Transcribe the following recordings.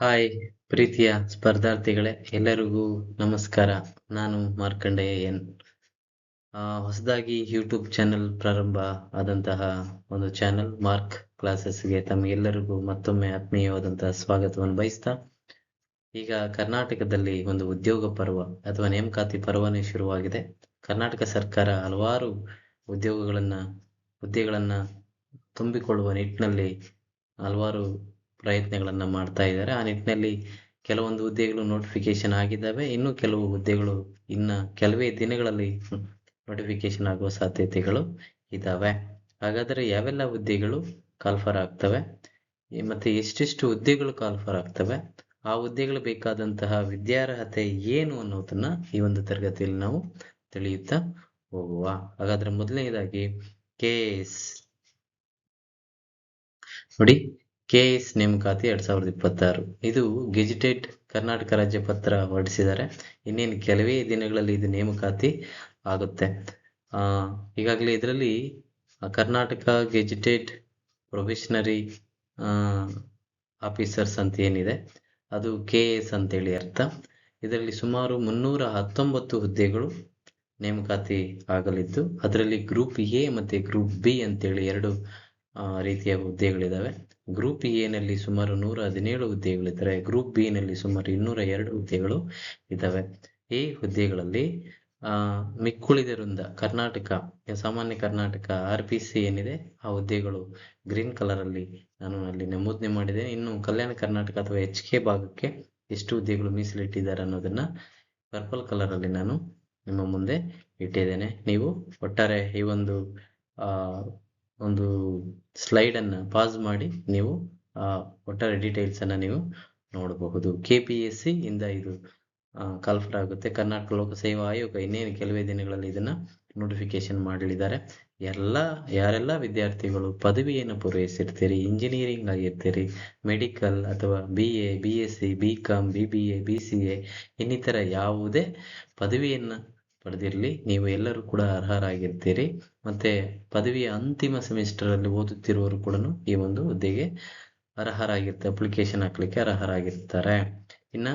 Hi ಪ್ರೀತಿಯ ಸ್ಪರ್ಧಾರ್ಥಿಗಳೇ, ಎಲ್ಲರಿಗೂ ನಮಸ್ಕಾರ. ನಾನು ಮಾರ್ಕಂಡೇಯ ಎನ್. ಹೊಸದಾಗಿ ಯೂಟ್ಯೂಬ್ ಚಾನೆಲ್ ಪ್ರಾರಂಭ ಆದಂತಹ ಒಂದು ಚಾನೆಲ್ ಮಾರ್ಕ್ ಕ್ಲಾಸಸ್ಗೆ ತಮಗೆಲ್ಲರಿಗೂ ಮತ್ತೊಮ್ಮೆ ಆತ್ಮೀಯವಾದಂತಹ ಸ್ವಾಗತವನ್ನು ಬಯಸ್ತಾ, ಈಗ ಕರ್ನಾಟಕದಲ್ಲಿ ಒಂದು ಉದ್ಯೋಗ ಪರ್ವ ಅಥವಾ ನೇಮಕಾತಿ ಪರ್ವನೇ ಶುರುವಾಗಿದೆ. ಕರ್ನಾಟಕ ಸರ್ಕಾರ ಹಲವಾರು ಹುದ್ದೆಗಳನ್ನ ತುಂಬಿಕೊಳ್ಳುವ ನಿಟ್ಟಿನಲ್ಲಿ ಹಲವಾರು ಪ್ರಯತ್ನಗಳನ್ನ ಮಾಡ್ತಾ ಇದ್ದಾರೆ. ಆ ನಿಟ್ಟಿನಲ್ಲಿ ಕೆಲವೊಂದು ಹುದ್ದೆಗಳು ನೋಟಿಫಿಕೇಶನ್ ಆಗಿದ್ದಾವೆ. ಇನ್ನು ಕೆಲವು ಹುದ್ದೆಗಳು ಕೆಲವೇ ದಿನಗಳಲ್ಲಿ ನೋಟಿಫಿಕೇಶನ್ ಆಗುವ ಸಾಧ್ಯತೆಗಳು ಇದ್ದಾವೆ. ಹಾಗಾದರೆ ಯಾವೆಲ್ಲ ಹುದ್ದೆಗಳು ಕಾಲ್ಫರ್ ಆಗ್ತವೆ ಮತ್ತೆ ಎಷ್ಟೆಷ್ಟು ಹುದ್ದೆಗಳು ಕಾಲ್ಫರ್ ಆಗ್ತವೆ, ಆ ಹುದ್ದೆಗಳು ಬೇಕಾದಂತಹ ವಿದ್ಯಾರ್ಹತೆ ಏನು ಅನ್ನೋದನ್ನ ಈ ಒಂದು ತರಗತಿಯಲ್ಲಿ ನಾವು ತಿಳಿಯುತ್ತಾ ಹೋಗುವ. ಹಾಗಾದ್ರೆ ಮೊದಲನೇದಾಗಿ KS ನೋಡಿ, KS ನೇಮಕಾತಿ 2026 ಇದು ಗೆಜೆಟೆಡ್ ಕರ್ನಾಟಕ ರಾಜ್ಯ ಪತ್ರ ಹೊರಡಿಸಿದ್ದಾರೆ. ಇನ್ನೇನು ಕೆಲವೇ ದಿನಗಳಲ್ಲಿ ಇದು ನೇಮಕಾತಿ ಆಗುತ್ತೆ. ಈಗಾಗಲೇ ಇದರಲ್ಲಿ ಕರ್ನಾಟಕ ಗೆಜೆಟೆಡ್ ಪ್ರೊಬೇಷನರಿ ಆಫೀಸರ್ಸ್ ಅಂತ ಏನಿದೆ ಅದು KS ಅಂತೇಳಿ ಅರ್ಥ. ಇದರಲ್ಲಿ ಸುಮಾರು 319 ಹುದ್ದೆಗಳು ನೇಮಕಾತಿ ಆಗಲಿದ್ದು, ಅದರಲ್ಲಿ ಗ್ರೂಪ್ ಎ ಮತ್ತೆ ಗ್ರೂಪ್ ಬಿ ಅಂತೇಳಿ ಎರಡು ರೀತಿಯ ಹುದ್ದೆಗಳಿದಾವೆ. ಗ್ರೂಪ್ ಎ ನಲ್ಲಿ ಸುಮಾರು 117 ಹುದ್ದೆಗಳಿದ್ದಾರೆ. ಗ್ರೂಪ್ ಬಿ ನಲ್ಲಿ ಸುಮಾರು 202 ಹುದ್ದೆಗಳು ಇದ್ದಾವೆ. ಈ ಹುದ್ದೆಗಳಲ್ಲಿ ಮಿಕ್ಕುಳಿದಿರುವಂತ ಸಾಮಾನ್ಯ ಕರ್ನಾಟಕ RPC ಏನಿದೆ ಆ ಹುದ್ದೆಗಳು ಗ್ರೀನ್ ಕಲರ್ ಅಲ್ಲಿ ನಾನು ಅಲ್ಲಿ ನಮೂದನೆ ಮಾಡಿದ್ದೇನೆ. ಇನ್ನು ಕಲ್ಯಾಣ ಕರ್ನಾಟಕ ಅಥವಾ HK ಭಾಗಕ್ಕೆ ಎಷ್ಟು ಹುದ್ದೆಗಳು ಮೀಸಲಿಟ್ಟಿದ್ದಾರೆ ಅನ್ನೋದನ್ನ ಪರ್ಪಲ್ ಕಲರ್ ಅಲ್ಲಿ ನಾನು ನಿಮ್ಮ ಮುಂದೆ ಇಟ್ಟಿದ್ದೇನೆ. ನೀವು ಒಟ್ಟಾರೆ ಈ ಒಂದು ಸ್ಲೈಡ್ ಅನ್ನ ಪಾಸ್ ಮಾಡಿ ನೀವು ಒಟ್ಟಾರೆ ಡೀಟೇಲ್ಸ್ ಅನ್ನ ನೀವು ನೋಡಬಹುದು. KPSC ಇಂದ ಇದು ಕಾಲ್ಫರ್ ಆಗುತ್ತೆ. ಕರ್ನಾಟಕ ಲೋಕಸೇವಾ ಆಯೋಗ ಇನ್ನೇನು ಕೆಲವೇ ದಿನಗಳಲ್ಲಿ ಇದನ್ನ ನೋಟಿಫಿಕೇಶನ್ ಮಾಡಲಿದ್ದಾರೆ. ಯಾರೆಲ್ಲ ವಿದ್ಯಾರ್ಥಿಗಳು ಪದವಿಯನ್ನು ಪೂರೈಸಿರ್ತೀರಿ, ಇಂಜಿನಿಯರಿಂಗ್ ಆಗಿರ್ತೀರಿ, ಮೆಡಿಕಲ್ ಅಥವಾ BA, BSc, BCom, BBA, BCA ಇನ್ನಿತರ ಯಾವುದೇ ಪದವಿಯನ್ನ ಪಡೆದಿರಲಿ, ನೀವು ಎಲ್ಲರೂ ಕೂಡ ಅರ್ಹರಾಗಿರ್ತೀರಿ. ಮತ್ತೆ ಪದವಿಯ ಅಂತಿಮ ಸೆಮಿಸ್ಟರ್ ಅಲ್ಲಿ ಓದುತ್ತಿರುವವರು ಕೂಡ ಈ ಒಂದು ಹುದ್ದೆಗೆ ಅರ್ಹರಾಗಿರ್ತಾರೆ, ಅಪ್ಲಿಕೇಶನ್ ಹಾಕ್ಲಿಕ್ಕೆ ಅರ್ಹರಾಗಿರ್ತಾರೆ. ಇನ್ನ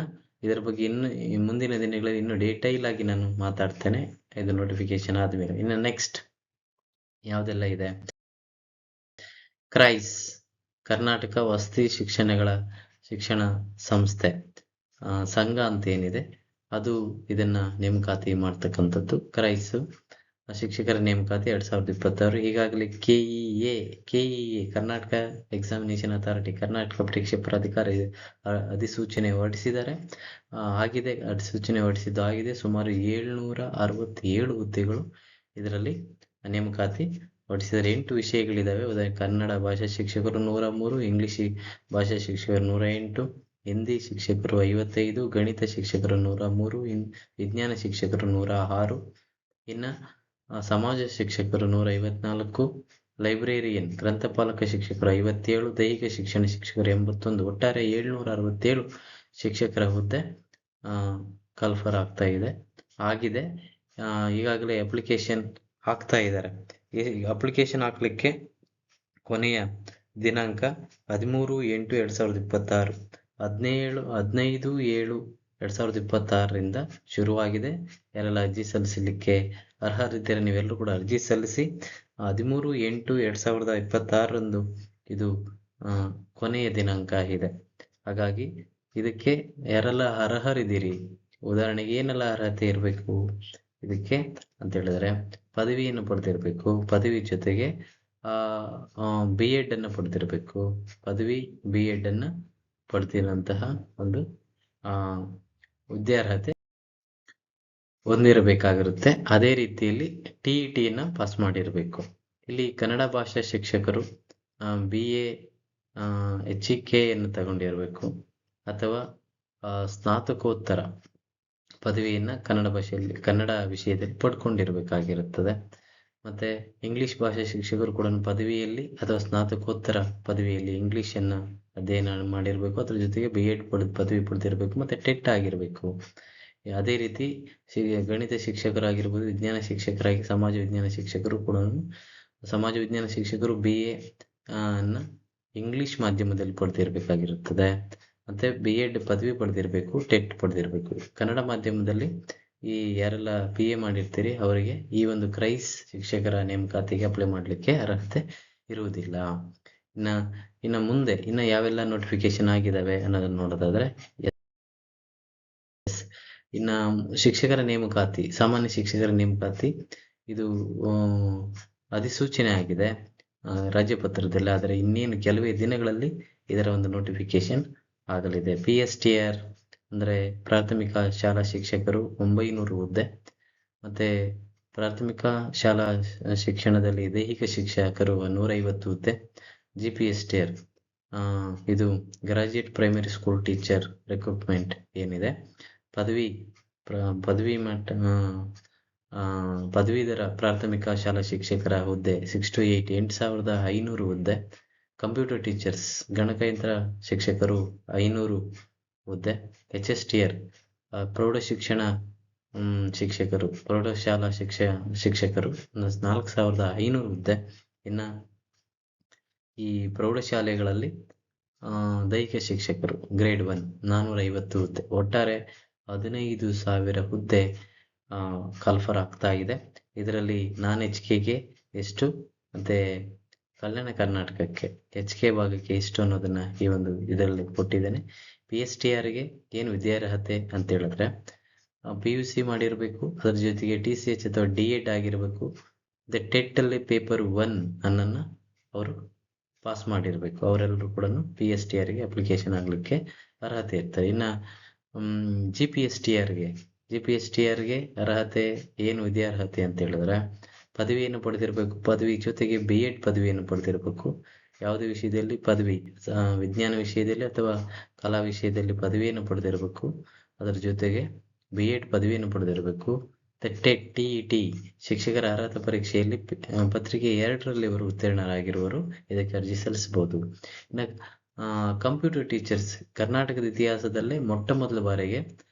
ಇದರ ಬಗ್ಗೆ ಇನ್ನು ಮುಂದಿನ ದಿನಗಳಲ್ಲಿ ಇನ್ನು ಡೀಟೈಲ್ ಆಗಿ ನಾನು ಮಾತಾಡ್ತೇನೆ ಇದು ನೋಟಿಫಿಕೇಶನ್ ಆದ್ಮೇಲೆ. ಇನ್ನು ನೆಕ್ಸ್ಟ್ ಯಾವ್ದೆಲ್ಲ ಇದೆ, ಕ್ರೈಸ್ ಕರ್ನಾಟಕ ವಸತಿ ಶಿಕ್ಷಣ ಸಂಸ್ಥೆ ಸಂಘ ಅಂತ ಏನಿದೆ ಅದು ಇದನ್ನ ನೇಮಕಾತಿ ಮಾಡ್ತಕ್ಕಂಥದ್ದು. ಕ್ರೈಸ್ ಶಿಕ್ಷಕರ ನೇಮಕಾತಿ 2026. ಈಗಾಗಲೇ KEA Karnataka examination authority, Karnataka ಪರೀಕ್ಷೆ ಪ್ರಾಧಿಕಾರ ಅಧಿಸೂಚನೆ ಹೊರಡಿಸಿದ್ದಾರೆ. ಅಧಿಸೂಚನೆ ಹೊರಡಿಸಿದ್ದು ಆಗಿದೆ. ಸುಮಾರು 767 ಹುದ್ದೆಗಳು ಇದರಲ್ಲಿ ನೇಮಕಾತಿ ಹೊರಡಿಸಿದ್ದಾರೆ. 8 ವಿಷಯಗಳಿದಾವೆ. ಉದಾಹರಣೆ ಕನ್ನಡ ಭಾಷಾ ಶಿಕ್ಷಕರು 103, ಇಂಗ್ಲಿಷ್ ಭಾಷಾ ಶಿಕ್ಷಕರು 108, ಹಿಂದಿ ಶಿಕ್ಷಕರು 55, ಗಣಿತ ಶಿಕ್ಷಕರು 103, ವಿಜ್ಞಾನ ಶಿಕ್ಷಕರು 106, ಇನ್ನ ಸಮಾಜ ಶಿಕ್ಷಕರು 154, ಲೈಬ್ರೇರಿಯನ್ ಗ್ರಂಥಪಾಲಕ ಶಿಕ್ಷಕರು 57, ದೈಹಿಕ ಶಿಕ್ಷಣ ಶಿಕ್ಷಕರು 81. ಒಟ್ಟಾರೆ 767 ಶಿಕ್ಷಕರ ಹುದ್ದೆ ಕಾಲ್ಫರ್ ಆಗಿದೆ. ಈಗಾಗಲೇ ಅಪ್ಲಿಕೇಶನ್ ಹಾಕ್ತಾ ಇದ್ದಾರೆ. ಈ ಅಪ್ಲಿಕೇಶನ್ ಹಾಕ್ಲಿಕ್ಕೆ ಕೊನೆಯ ದಿನಾಂಕ 13/8/2026, 15/7/2026 ಶುರುವಾಗಿದೆ. ಯಾರೆಲ್ಲ ಅರ್ಜಿ ಸಲ್ಲಿಸಲಿಕ್ಕೆ ಅರ್ಹರಿದ್ದೀರ ನೀವೆಲ್ಲರೂ ಕೂಡ ಅರ್ಜಿ ಸಲ್ಲಿಸಿ. 13/8/2026 ಇದು ಕೊನೆಯ ದಿನಾಂಕ ಇದೆ. ಹಾಗಾಗಿ ಇದಕ್ಕೆ ಯಾರೆಲ್ಲ ಅರ್ಹರಿದ್ದೀರಿ, ಉದಾಹರಣೆಗೆ ಏನೆಲ್ಲ ಅರ್ಹತೆ ಇರಬೇಕು ಇದಕ್ಕೆ ಅಂತ ಹೇಳಿದ್ರೆ, ಪದವಿಯನ್ನು ಪಡೆದಿರಬೇಕು, ಪದವಿ ಜೊತೆಗೆ B.Ed ಅನ್ನು ಪಡೆದಿರಬೇಕು, ಪದವಿ B.Ed ಅನ್ನ ಪಡೆದಿರುವಂತಹ ಒಂದು ವಿದ್ಯಾರ್ಹತೆ ಹೊಂದಿರಬೇಕಾಗಿರುತ್ತೆ. ಅದೇ ರೀತಿಯಲ್ಲಿ TET ನ ಪಾಸ್ ಮಾಡಿರಬೇಕು. ಇಲ್ಲಿ ಕನ್ನಡ ಭಾಷಾ ಶಿಕ್ಷಕರು BA HEK ಯನ್ನು ತಗೊಂಡಿರಬೇಕು ಅಥವಾ ಸ್ನಾತಕೋತ್ತರ ಪದವಿಯನ್ನ ಕನ್ನಡ ವಿಷಯದಲ್ಲಿ ಪಡ್ಕೊಂಡಿರ್ಬೇಕಾಗಿರುತ್ತದೆ. ಮತ್ತೆ ಇಂಗ್ಲಿಷ್ ಭಾಷಾ ಶಿಕ್ಷಕರು ಕೂಡ ಪದವಿಯಲ್ಲಿ ಅಥವಾ ಸ್ನಾತಕೋತ್ತರ ಪದವಿಯಲ್ಲಿ ಇಂಗ್ಲಿಷ್ ಅನ್ನ ಅಧ್ಯಯನ ಮಾಡಿರ್ಬೇಕು. ಅದ್ರ ಜೊತೆಗೆ B.Ed ಪದವಿ ಪಡೆದಿರಬೇಕು. ಮತ್ತೆ ಟೆಟ್ ಆಗಿರ್ಬೇಕು. ಅದೇ ರೀತಿ ಗಣಿತ ಶಿಕ್ಷಕರಾಗಿರ್ಬೋದು, ವಿಜ್ಞಾನ ಶಿಕ್ಷಕರಾಗಿ ಸಮಾಜ ವಿಜ್ಞಾನ ಶಿಕ್ಷಕರು BA ಅನ್ನ ಇಂಗ್ಲಿಷ್ ಮಾಧ್ಯಮದಲ್ಲಿ ಪಡೆದಿರಬೇಕಾಗಿರುತ್ತದೆ. ಮತ್ತು B.Ed ಪದವಿ ಪಡೆದಿರಬೇಕು, ಟೆಟ್ ಪಡೆದಿರಬೇಕು. ಕನ್ನಡ ಮಾಧ್ಯಮದಲ್ಲಿ ಈ ಯಾರೆಲ್ಲ PA ಮಾಡಿರ್ತೀರಿ ಅವರಿಗೆ ಈ ಒಂದು ಕ್ರೈಸ್ ಶಿಕ್ಷಕರ ನೇಮಕಾತಿಗೆ ಅಪ್ಲೈ ಮಾಡಲಿಕ್ಕೆ ಅರ್ಹತೆ ಇರುವುದಿಲ್ಲ. ಇನ್ನು ಮುಂದೆ ಯಾವೆಲ್ಲ ನೋಟಿಫಿಕೇಶನ್ ಆಗಿದ್ದಾವೆ ಅನ್ನೋದನ್ನು ನೋಡೋದಾದ್ರೆ, ಇನ್ನು ಶಿಕ್ಷಕರ ನೇಮಕಾತಿ, ಸಾಮಾನ್ಯ ಶಿಕ್ಷಕರ ನೇಮಕಾತಿ ಇದು ಅಧಿಸೂಚನೆ ಆಗಿದೆ ರಾಜ್ಯಪತ್ರದಲ್ಲಿ. ಆದರೆ ಇನ್ನೇನು ಕೆಲವೇ ದಿನಗಳಲ್ಲಿ ಇದರ ಒಂದು ನೋಟಿಫಿಕೇಶನ್ ಆಗಲಿದೆ. PSTR ಅಂದರೆ ಪ್ರಾಥಮಿಕ ಶಾಲಾ ಶಿಕ್ಷಕರು 900 ಹುದ್ದೆ, ಮತ್ತು ಪ್ರಾಥಮಿಕ ಶಾಲಾ ಶಿಕ್ಷಣದಲ್ಲಿ ದೈಹಿಕ ಶಿಕ್ಷಕರು 150 ಹುದ್ದೆ. GPSTR ಇದು graduate primary school teacher recruitment ಏನಿದೆ, ಪದವಿ ಮಟ್ಟ ಪದವೀಧರ ಪ್ರಾಥಮಿಕ ಶಾಲಾ ಶಿಕ್ಷಕರ ಹುದ್ದೆ 6 to 8 8,500 ಹುದ್ದೆ. ಕಂಪ್ಯೂಟರ್ ಟೀಚರ್ಸ್ ಗಣಕಯಂತ್ರ ಶಿಕ್ಷಕರು 500 ಹುದ್ದೆ. HSTR ಪ್ರೌಢಶಿಕ್ಷಣ ಶಿಕ್ಷಕರು, ಪ್ರೌಢಶಾಲಾ ಶಿಕ್ಷಕರು 4,500 ಹುದ್ದೆ. ಇನ್ನು ಈ ಪ್ರೌಢಶಾಲೆಗಳಲ್ಲಿ ದೈಹಿಕ ಶಿಕ್ಷಕರು ಗ್ರೇಡ್ 1 450 ಹುದ್ದೆ. ಒಟ್ಟಾರೆ 15,000 ಹುದ್ದೆ ಕಾಲ್ಫರ್ ಆಗ್ತಾ ಇದೆ. ಇದರಲ್ಲಿ HKಗೆ ಎಷ್ಟು ಮತ್ತು ಕಲ್ಯಾಣ ಕರ್ನಾಟಕಕ್ಕೆ HK ಭಾಗಕ್ಕೆ ಎಷ್ಟು ಅನ್ನೋದನ್ನ ಈ ಒಂದು ಇದರಲ್ಲಿ ಕೊಟ್ಟಿದ್ದೇನೆ. PSTRಗೆ ಏನು ವಿದ್ಯಾರ್ಹತೆ ಅಂತ ಹೇಳಿದ್ರೆ PUC ಮಾಡಿರಬೇಕು, ಅದರ ಜೊತೆಗೆ TCH ಅಥವಾ D.Ed ಆಗಿರಬೇಕು. ಟೆಟ್ಟಲ್ಲಿ ಪೇಪರ್ 1 ಅನ್ನನ್ನು ಅವರು ಪಾಸ್ ಮಾಡಿರಬೇಕು. ಅವರೆಲ್ಲರೂ ಕೂಡ PSTRಗೆ ಅಪ್ಲಿಕೇಶನ್ ಆಗಲಿಕ್ಕೆ ಅರ್ಹತೆ ಇರ್ತಾರೆ. ಇನ್ನು GPSTRಗೆ ಅರ್ಹತೆ ಏನು ವಿದ್ಯಾರ್ಹತೆ ಅಂತ ಹೇಳಿದ್ರೆ ಪದವಿಯನ್ನು ಪಡೆದಿರಬೇಕು, ಪದವಿ ಜೊತೆಗೆ B.Ed ಪದವಿಯನ್ನು ಪಡೆದಿರಬೇಕು. ಯಾವುದೇ ವಿಷಯದಲ್ಲಿ ಪದವಿ, ವಿಜ್ಞಾನ ವಿಷಯದಲ್ಲಿ ಅಥವಾ ಕಲಾ ವಿಷಯದಲ್ಲಿ ಪದವಿಯನ್ನು ಪಡೆದಿರಬೇಕು. ಅದರ ಜೊತೆಗೆ B.Ed ಪದವಿಯನ್ನು ಪಡೆದಿರಬೇಕು. TET ಶಿಕ್ಷಕರ ಅರ್ಹತಾ ಪರೀಕ್ಷೆಯಲ್ಲಿ ಪತ್ರಿಕೆ 2ರಲ್ಲಿ ಇವರು ಉತ್ತೀರ್ಣರಾಗಿರುವರು ಇದಕ್ಕೆ ಅರ್ಜಿ ಸಲ್ಲಿಸಬಹುದು. ಇನ್ನು ಕಂಪ್ಯೂಟರ್ ಟೀಚರ್ಸ್ ಕರ್ನಾಟಕದ ಇತಿಹಾಸದಲ್ಲೇ ಮೊಟ್ಟ ಮೊದಲ ಬಾರಿಗೆ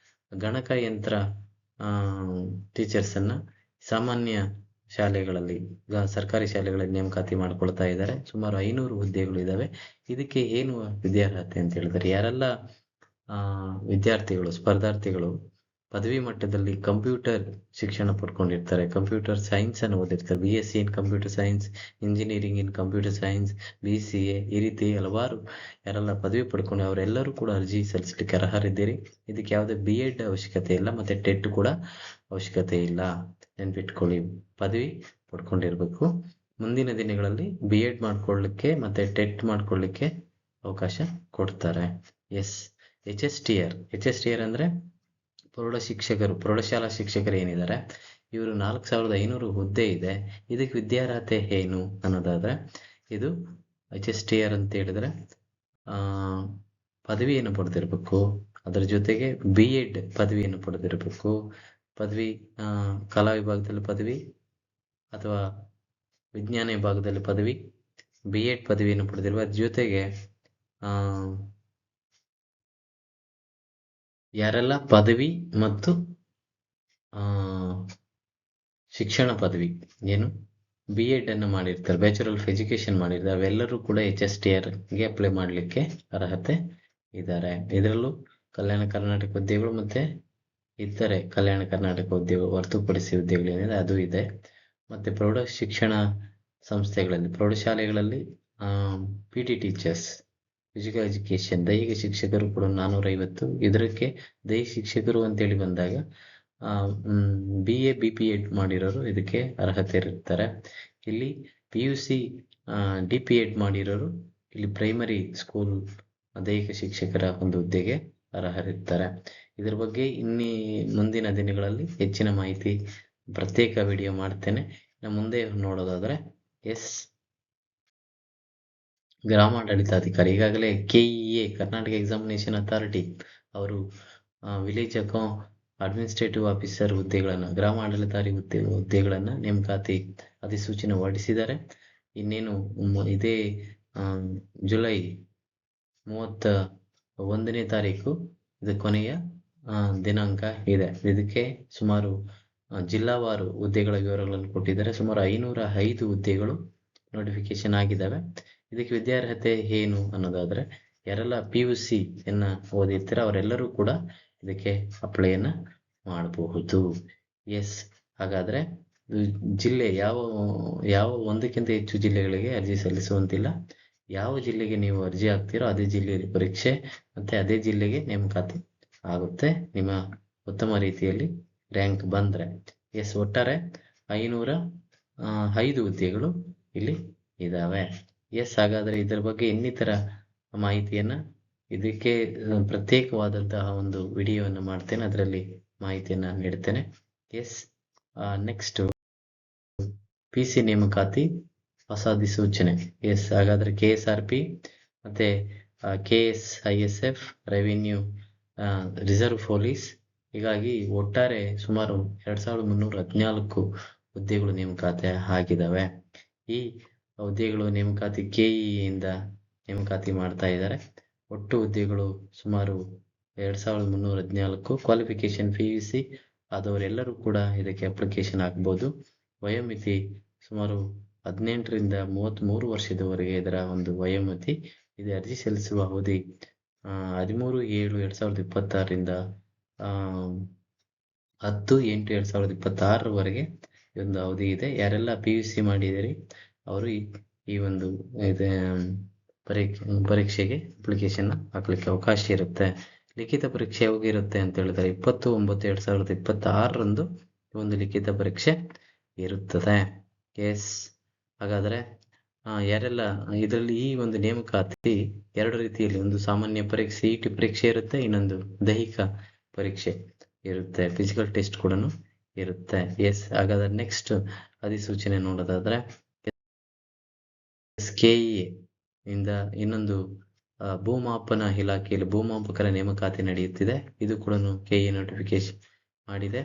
ಗಣಕಯಂತ್ರ ಟೀಚರ್ಸನ್ನು ಸಾಮಾನ್ಯ ಶಾಲೆಗಳಲ್ಲಿ, ಸರ್ಕಾರಿ ಶಾಲೆಗಳಲ್ಲಿ ನೇಮಕಾತಿ ಮಾಡ್ಕೊಳ್ತಾ ಇದ್ದಾರೆ. ಸುಮಾರು 500 ಹುದ್ದೆಗಳು ಇದ್ದಾವೆ. ಇದಕ್ಕೆ ಏನು ವಿದ್ಯಾರ್ಹತೆ ಅಂತ ಹೇಳಿದರೆ, ಯಾರೆಲ್ಲ ವಿದ್ಯಾರ್ಥಿಗಳು, ಸ್ಪರ್ಧಾರ್ಥಿಗಳು ಪದವಿ ಮಟ್ಟದಲ್ಲಿ ಕಂಪ್ಯೂಟರ್ ಶಿಕ್ಷಣ ಪಡ್ಕೊಂಡಿರ್ತಾರೆ, ಕಂಪ್ಯೂಟರ್ ಸೈನ್ಸ್ ಅನ್ನು ಓದಿರ್ತಾರೆ, BSc in computer science, engineering in computer science, BCA, ಈ ರೀತಿ ಹಲವಾರು ಯಾರೆಲ್ಲ ಪದವಿ ಪಡ್ಕೊಂಡು ಅವರೆಲ್ಲರೂ ಕೂಡ ಅರ್ಜಿ ಸಲ್ಲಿಸಲಿಕ್ಕೆ ಅರ್ಹರಿದ್ದೀರಿ. ಇದಕ್ಕೆ ಯಾವುದೇ B.Ed ಅವಶ್ಯಕತೆ ಇಲ್ಲ ಮತ್ತು ಟೆಟ್ ಕೂಡ ಅವಶ್ಯಕತೆ ಇಲ್ಲ. ನೆನ್ಪಿಟ್ಕೊಳ್ಳಿ, ಪದವಿ ಪಡ್ಕೊಂಡಿರ್ಬೇಕು. ಮುಂದಿನ ದಿನಗಳಲ್ಲಿ B.Ed ಮಾಡ್ಕೊಳ್ಳಿಕ್ಕೆ ಮತ್ತು ಟೆಟ್ ಮಾಡ್ಕೊಳ್ಳಿಕ್ಕೆ ಅವಕಾಶ ಕೊಡ್ತಾರೆ. HSTR ಅಂದರೆ ಪ್ರೌಢಶಾಲಾ ಶಿಕ್ಷಕರು ಏನಿದ್ದಾರೆ ಇವರು 4,500 ಹುದ್ದೆ ಇದೆ. ಇದಕ್ಕೆ ವಿದ್ಯಾರ್ಹತೆ ಏನು ಅನ್ನೋದಾದ್ರೆ, ಇದು HSTR ಅಂತ ಹೇಳಿದ್ರೆ ಪದವಿಯನ್ನು ಪಡೆದಿರಬೇಕು, ಅದರ ಜೊತೆಗೆ B.Ed ಪದವಿಯನ್ನು ಪಡೆದಿರಬೇಕು. ಪದವಿ ಕಲಾ ವಿಭಾಗದಲ್ಲಿ ಪದವಿ ಅಥವಾ ವಿಜ್ಞಾನ ವಿಭಾಗದಲ್ಲಿ ಪದವಿ, B.Ed ಪದವಿಯನ್ನು ಪಡೆದಿರುವ ಜೊತೆಗೆ ಯಾರೆಲ್ಲ ಪದವಿ ಮತ್ತು ಶಿಕ್ಷಣ ಪದವಿ ಏನು B.Ed ಅನ್ನು ಮಾಡಿರ್ತಾರೆ, ಬ್ಯಾಚುಲರ್ ಆಫ್ ಎಜುಕೇಶನ್ ಮಾಡಿರ್ತಾರೆ, ಅವೆಲ್ಲರೂ ಕೂಡ HSTRಗೆ ಅಪ್ಲೈ ಮಾಡಲಿಕ್ಕೆ ಅರ್ಹತೆ ಇದ್ದಾರೆ. ಇದರಲ್ಲೂ ಕಲ್ಯಾಣ ಕರ್ನಾಟಕ ಹುದ್ದೆಗಳು ಮತ್ತು ಇತರೆ ಕಲ್ಯಾಣ ಕರ್ನಾಟಕ ಹುದ್ದೆಗಳು ಹೊರತುಪಡಿಸಿ ಹುದ್ದೆಗಳು ಏನಿದೆ ಅದು ಇದೆ. ಮತ್ತು ಪ್ರೌಢ ಶಿಕ್ಷಣ ಸಂಸ್ಥೆಗಳಲ್ಲಿ, ಪ್ರೌಢಶಾಲೆಗಳಲ್ಲಿ PT ಟೀಚರ್ಸ್, ಫಿಸಿಕಲ್ ಎಜುಕೇಶನ್, ದೈಹಿಕ ಶಿಕ್ಷಕರು ಕೂಡ 450. ಇದಕ್ಕೆ ದೈಹಿಕ ಶಿಕ್ಷಕರು ಅಂತೇಳಿ ಬಂದಾಗ BA BPEd ಮಾಡಿರೋರು ಇದಕ್ಕೆ ಅರ್ಹತೆ ಇರ್ತಾರೆ. ಇಲ್ಲಿ PUC DPEd ಮಾಡಿರೋರು ಇಲ್ಲಿ ಪ್ರೈಮರಿ ಸ್ಕೂಲ್ ದೈಹಿಕ ಶಿಕ್ಷಕರ ಒಂದು ಹುದ್ದೆಗೆ ಅರ್ಹರಿರ್ತಾರೆ. ಇದ್ರ ಬಗ್ಗೆ ಮುಂದಿನ ದಿನಗಳಲ್ಲಿ ಹೆಚ್ಚಿನ ಮಾಹಿತಿ ಪ್ರತ್ಯೇಕ ವಿಡಿಯೋ ಮಾಡ್ತೇನೆ. ಮುಂದೆ ನೋಡೋದಾದ್ರೆ ಗ್ರಾಮಾಡಳಿತಾಧಿಕಾರಿ, ಈಗಾಗಲೇ KEA ಕರ್ನಾಟಕ ಎಕ್ಸಾಮಿನೇಷನ್ ಅಥಾರಿಟಿ ಅವರು ವಿಲೇಜ್ ಅಡ್ಮಿನಿಸ್ಟ್ರೇಟಿವ್ ಆಫೀಸರ್ ಹುದ್ದೆಗಳನ್ನು, ಗ್ರಾಮ ಆಡಳಿತಾರಿ ಹುದ್ದೆಗಳನ್ನು ನೇಮಕಾತಿ ಅಧಿಸೂಚನೆ ಹೊರಡಿಸಿದ್ದಾರೆ. ಇನ್ನೇನು ಇದೇ ಜುಲೈ 31ನೇ ತಾರೀಕು ಇದು ಕೊನೆಯ ದಿನಾಂಕ ಇದೆ. ಇದಕ್ಕೆ ಸುಮಾರು ಜಿಲ್ಲಾವಾರು ಹುದ್ದೆಗಳ ವಿವರಗಳನ್ನು ಕೊಟ್ಟಿದ್ದಾರೆ. ಸುಮಾರು 505 ಹುದ್ದೆಗಳು ನೋಟಿಫಿಕೇಶನ್ ಆಗಿದ್ದಾವೆ. ಇದಕ್ಕೆ ವಿದ್ಯಾರ್ಹತೆ ಏನು ಅನ್ನೋದಾದ್ರೆ ಯಾರೆಲ್ಲ PUC ಯನ್ನ ಓದಿರ್ತೀರ ಅವರೆಲ್ಲರೂ ಕೂಡ ಇದಕ್ಕೆ ಅಪ್ಲೈಯನ್ನ ಮಾಡಬಹುದು. ಎಸ್, ಹಾಗಾದ್ರೆ ಜಿಲ್ಲೆ ಯಾವ ಒಂದಕ್ಕಿಂತ ಹೆಚ್ಚು ಜಿಲ್ಲೆಗಳಿಗೆ ಅರ್ಜಿ ಸಲ್ಲಿಸುವಂತಿಲ್ಲ. ಯಾವ ಜಿಲ್ಲೆಗೆ ನೀವು ಅರ್ಜಿ ಹಾಕ್ತೀರೋ ಅದೇ ಜಿಲ್ಲೆಯಲ್ಲಿ ಪರೀಕ್ಷೆ ಮತ್ತೆ ಅದೇ ಜಿಲ್ಲೆಗೆ ನೇಮಕಾತಿ ಆಗುತ್ತೆ ನಿಮ್ಮ ಉತ್ತಮ ರೀತಿಯಲ್ಲಿ ರ್ಯಾಂಕ್ ಬಂದ್ರೆ. ಎಸ್, ಒಟ್ಟಾರೆ 505 ಹುದ್ದೆಗಳು ಇಲ್ಲಿ ಇದಾವೆ. ಎಸ್, ಹಾಗಾದ್ರೆ ಇದರ ಬಗ್ಗೆ ಇನ್ನಿತರ ಮಾಹಿತಿಯನ್ನ ಇದಕ್ಕೆ ಪ್ರತ್ಯೇಕವಾದಂತಹ ಒಂದು ವಿಡಿಯೋವನ್ನು ಮಾಡ್ತೇನೆ, ಅದರಲ್ಲಿ ಮಾಹಿತಿಯನ್ನ ನೀಡ್ತೇನೆ. ಎಸ್, ನೆಕ್ಸ್ಟ್ PC ನೇಮಕಾತಿ ಹೊಸ ಅಧಿಸೂಚನೆ. ಎಸ್, ಹಾಗಾದ್ರೆ KSRP ಮತ್ತೆ KSISF ರೆವಿನ್ಯೂ ರಿಸರ್ವ್ ಪೊಲೀಸ್ ಹೀಗಾಗಿ ಒಟ್ಟಾರೆ ಸುಮಾರು 2314 ಹುದ್ದೆಗಳು ನೇಮಕಾತಿ ಆಗಿದ್ದಾವೆ. ಈ ಹುದ್ದೆಗಳು ನೇಮಕಾತಿ KE ಇಂದ ನೇಮಕಾತಿ ಮಾಡ್ತಾ ಇದ್ದಾರೆ. ಒಟ್ಟು ಹುದ್ದೆಗಳು ಸುಮಾರು 2314. ಕ್ವಾಲಿಫಿಕೇಶನ್ PUC ಆದವರೆಲ್ಲರೂ ಕೂಡ ಇದಕ್ಕೆ ಅಪ್ಲಿಕೇಶನ್ ಹಾಕ್ಬೋದು. ವಯೋಮಿತಿ ಸುಮಾರು 18 ರಿಂದ 33 ವರ್ಷದವರೆಗೆ ಇದರ ಒಂದು ವಯೋಮಿತಿ ಇದೆ. ಅರ್ಜಿ ಸಲ್ಲಿಸುವ ಅವಧಿ 13/7/2026ರಿಂದ 10/8/2026 ಒಂದು ಅವಧಿ ಇದೆ. ಯಾರೆಲ್ಲ PUC ಮಾಡಿದಿರಿ ಅವರು ಈ ಒಂದು ಪರೀಕ್ಷೆಗೆ ಅಪ್ಲಿಕೇಶನ್ ಹಾಕ್ಲಿಕ್ಕೆ ಅವಕಾಶ ಇರುತ್ತೆ. ಲಿಖಿತ ಪರೀಕ್ಷೆ ಯಾವಾಗಿರುತ್ತೆ ಅಂತ ಹೇಳಿದ್ರೆ 20/9/2026 ಒಂದು ಲಿಖಿತ ಪರೀಕ್ಷೆ ಇರುತ್ತದೆ. ಎಸ್, ಹಾಗಾದ್ರೆ ಯಾರೆಲ್ಲ ಇದರಲ್ಲಿ ಈ ಒಂದು ನೇಮಕಾತಿ 2 ರೀತಿಯಲ್ಲಿ, ಒಂದು ಸಾಮಾನ್ಯ ಪರೀಕ್ಷೆ CET ಪರೀಕ್ಷೆ ಇರುತ್ತೆ, ಇನ್ನೊಂದು ದೈಹಿಕ ಪರೀಕ್ಷೆ ಇರುತ್ತೆ, ಫಿಸಿಕಲ್ ಟೆಸ್ಟ್ ಕೂಡ ಇರುತ್ತೆ. ಎಸ್, ಹಾಗಾದ್ರೆ ನೆಕ್ಸ್ಟ್ ಅಧಿಸೂಚನೆ ನೋಡೋದಾದ್ರೆ KE ಇಂದ ಇನ್ನೊಂದು ಭೂಮಾಪನ ಇಲಾಖೆಯಲ್ಲಿ ಭೂಮಾಪಕರ ನೇಮಕಾತಿ ನಡೆಯುತ್ತಿದೆ. ಇದು ಕೂಡ KE ನೋಟಿಫಿಕೇಶನ್ ಮಾಡಿದೆ.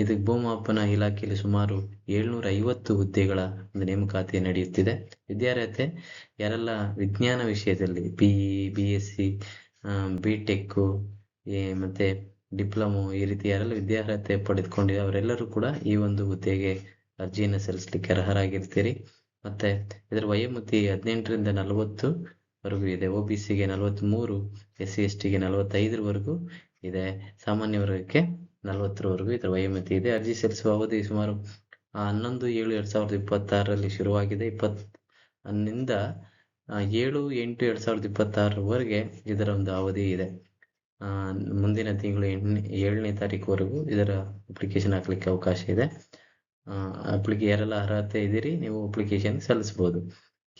ಇದಕ್ಕೆ ಭೂಮಾಪನ ಇಲಾಖೆಯಲ್ಲಿ ಸುಮಾರು 750 ಹುದ್ದೆಗಳ ಒಂದು ನೇಮಕಾತಿ ನಡೆಯುತ್ತಿದೆ. ವಿದ್ಯಾರ್ಹತೆ ಯಾರೆಲ್ಲ ವಿಜ್ಞಾನ ವಿಷಯದಲ್ಲಿ BE BSc BTech ಮತ್ತೆ ಡಿಪ್ಲೊಮೊ ಈ ರೀತಿ ಯಾರೆಲ್ಲ ವಿದ್ಯಾರ್ಹತೆ ಪಡೆದುಕೊಂಡಿದೆ ಅವರೆಲ್ಲರೂ ಕೂಡ ಈ ಒಂದು ಹುದ್ದೆಗೆ ಅರ್ಜಿಯನ್ನು ಸಲ್ಲಿಸಲಿಕ್ಕೆ ಅರ್ಹರಾಗಿರ್ತೀರಿ. ಮತ್ತೆ ಇದರ ವಯೋಮಿತಿ 18 ರಿಂದ 40 ವರೆಗೂ ಇದೆ. OBCಗೆ 43, SC STಗೆ 45 ಇದೆ. ಸಾಮಾನ್ಯ ವರ್ಗಕ್ಕೆ 40 ಇದರ ವಯೋಮಿತಿ ಇದೆ. ಅರ್ಜಿ ಸಲ್ಲಿಸುವ ಅವಧಿ ಸುಮಾರು 11/7/2026 ಶುರುವಾಗಿದೆ. 20 7/8/2026 ಇದರ ಒಂದು ಅವಧಿ ಇದೆ. ಮುಂದಿನ ತಿಂಗಳು 7ನೇ ತಾರೀಕುವರೆಗೂ ಇದರ ಅಪ್ಲಿಕೇಶನ್ ಹಾಕ್ಲಿಕ್ಕೆ ಅವಕಾಶ ಇದೆ. ಯಾರೆಲ್ಲ ಅರ್ಹತೆ ಇದ್ದೀರಿ ನೀವು ಅಪ್ಲಿಕೇಶನ್ ಸಲ್ಲಿಸಬಹುದು.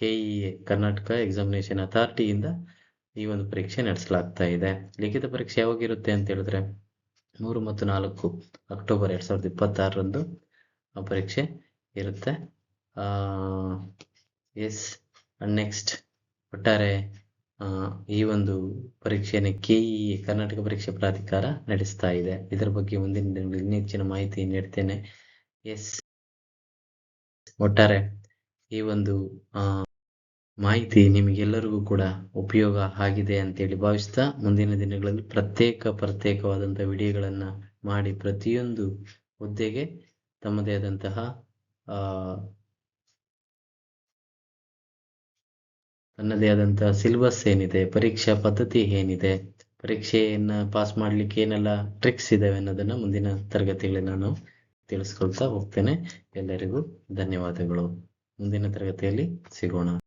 KEA ಕರ್ನಾಟಕ ಎಕ್ಸಾಮಿನೇಷನ್ ಅಥಾರಿಟಿಯಿಂದ ಈ ಒಂದು ಪರೀಕ್ಷೆ ನಡೆಸಲಾಗ್ತಾ ಇದೆ. ಲಿಖಿತ ಪರೀಕ್ಷೆ ಯಾವಾಗಿರುತ್ತೆ ಅಂತ ಹೇಳಿದ್ರೆ 3 ಮತ್ತು 4 ಅಕ್ಟೋಬರ್ 2026 ಪರೀಕ್ಷೆ ಇರುತ್ತೆ. ಎಸ್, ನೆಕ್ಸ್ಟ್ ಒಟ್ಟಾರೆ ಈ ಒಂದು ಪರೀಕ್ಷೆಯನ್ನು KEA ಕರ್ನಾಟಕ ಪರೀಕ್ಷಾ ಪ್ರಾಧಿಕಾರ ನಡೆಸ್ತಾ ಇದೆ. ಇದರ ಬಗ್ಗೆ ಮುಂದಿನ ದಿನಗಳಲ್ಲಿ ಇನ್ನೂ ಹೆಚ್ಚಿನ ಮಾಹಿತಿ ನೀಡ್ತೇನೆ. ಎಸ್, ಒಟ್ಟಾರೆ ಈ ಒಂದು ಮಾಹಿತಿ ನಿಮಗೆಲ್ಲರಿಗೂ ಕೂಡ ಉಪಯೋಗ ಆಗಿದೆ ಅಂತೇಳಿ ಭಾವಿಸ್ತಾ ಮುಂದಿನ ದಿನಗಳಲ್ಲಿ ಪ್ರತ್ಯೇಕವಾದಂತಹ ವಿಡಿಯೋಗಳನ್ನ ಮಾಡಿ ಪ್ರತಿಯೊಂದು ಹುದ್ದೆಗೆ ತಮ್ಮದೇ ಆದಂತಹ ತನ್ನದೇ ಆದಂತಹ ಸಿಲೆಬಸ್ ಏನಿದೆ, ಪರೀಕ್ಷಾ ಪದ್ಧತಿ ಏನಿದೆ, ಪರೀಕ್ಷೆಯನ್ನ ಪಾಸ್ ಮಾಡ್ಲಿಕ್ಕೆ ಏನೆಲ್ಲ ಟ್ರಿಕ್ಸ್ ಇದಾವೆ ಅನ್ನೋದನ್ನ ಮುಂದಿನ ತರಗತಿಗಳಲ್ಲಿ ನಾನು ತಿಳಿಸ್ಕೊಳ್ತಾ ಹೋಗ್ತೇನೆ. ಎಲ್ಲರಿಗೂ ಧನ್ಯವಾದಗಳು. ಮುಂದಿನ ತರಗತಿಯಲ್ಲಿ ಸಿಗೋಣ.